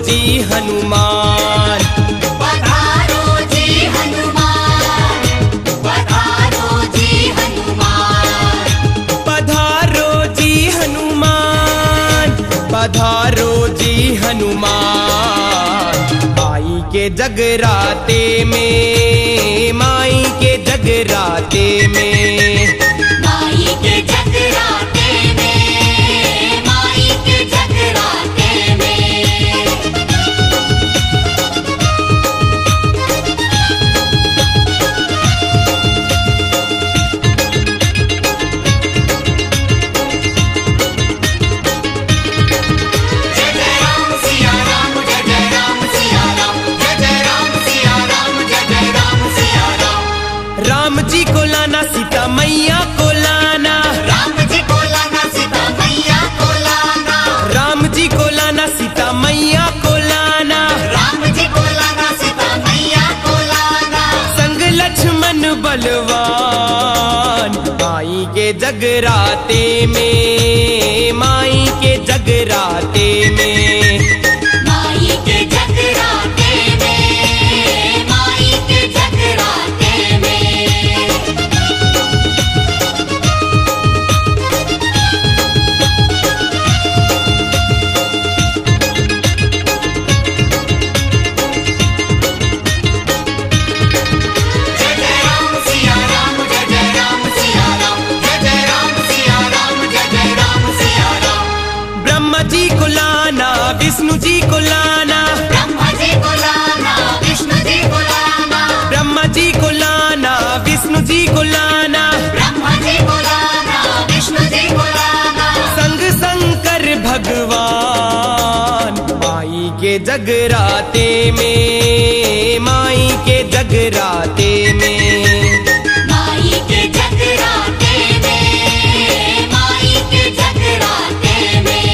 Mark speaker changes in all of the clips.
Speaker 1: जी हनुमान।
Speaker 2: पधारो जी हनुमान, पधारो जी हनुमान।
Speaker 1: पधारो जी हनुमान, पधारो जी हनुमान। माई के जगराते में, माई के जगराते में,
Speaker 2: माई के जगराते में, माई के जगराते में। जय जय राम सिया राम, जय जय राम सिया राम, जय जय राम सिया राम, जय जय राम सिया राम।
Speaker 1: राम जी को लाना सीता मैया को लाना,
Speaker 2: राम जी को लाना सीता मैया को लाना,
Speaker 1: राम जी को लाना सीता मैया को लाना।
Speaker 2: राम जी को लाना सीता मैया को लाना।
Speaker 1: संग लक्ष्मण बलवान, माई के जगराते में, माई के जगराते में,
Speaker 2: माई के जगराते में, माई के जगराते में। जय जय राम सिया राम, जय जय राम सिया राम, जय जय राम सिया राम, जय जय राम सिया राम।
Speaker 1: ब्रह्मा जी को लाना विष्णु जी को लाना,
Speaker 2: ब्रह्मा जी को लाना, विष्णु जी को लाना,
Speaker 1: ब्रह्मा जी को लाना विष्णु जी को लाना।
Speaker 2: ब्रह्मा जी को लाना, विष्णु जी को लाना।
Speaker 1: संग शंकर भगवान, माई के जगराते में, माई के जगराते में,
Speaker 2: माई के जगराते में, माई के जगराते में।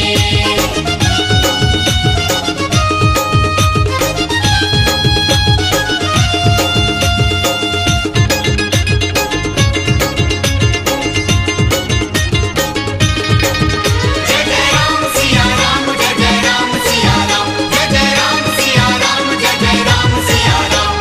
Speaker 2: जय जय राम सिया राम, जय जय राम सिया राम, जय जय राम सिया राम, जय जय राम सिया राम।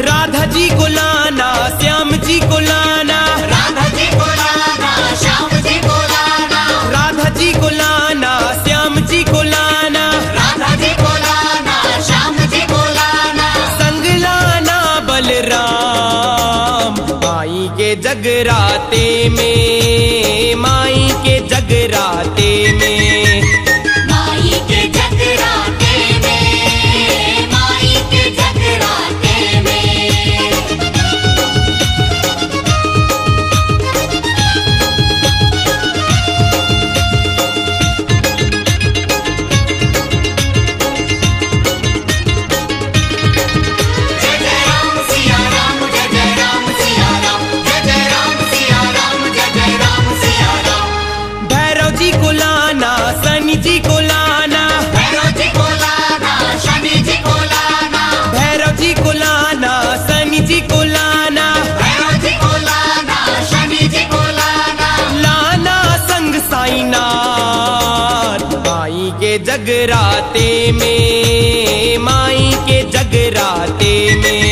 Speaker 1: राधा जी को लाना श्याम जी को लाना,
Speaker 2: राधा जी को लाना, श्याम जी को लाना,
Speaker 1: राधा जी को लाना श्याम जी को लाना।
Speaker 2: राधा जी को लाना, श्याम जी को लाना।
Speaker 1: संग लाना बलराम, माई के जगराते में, माई के जगराते में,
Speaker 2: माई के जगराते में, माई के जगराते में। जय जय राम सिया राम, जय जय राम सिया राम, जय जय राम सिया राम, जय जय राम सिया राम।
Speaker 1: भैरव जी को लाना शनि जी को लाना,
Speaker 2: भैरव जी को लाना, शनि जी को लाना,
Speaker 1: भैरव जी को लाना शनि जी को लाना।
Speaker 2: भैरव जी को लाना, शनि जी को लाना।
Speaker 1: लाना संग साईनाथ, माई के जगराते में, माई के जगराते में,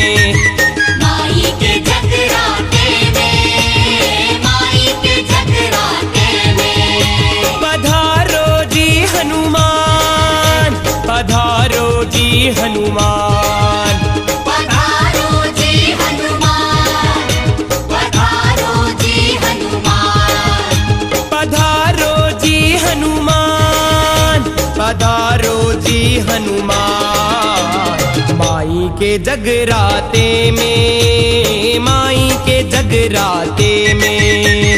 Speaker 2: माई के जगराते में, माई के जगराते में।
Speaker 1: पधारो जी हनुमान, पधारो जी हनुमान।
Speaker 2: पधारो जी हनुमान, पधारो जी हनुमान।
Speaker 1: पधारो जी हनुमान, पधारो जी हनुमान। माई के जगराते में, माई के जगराते में।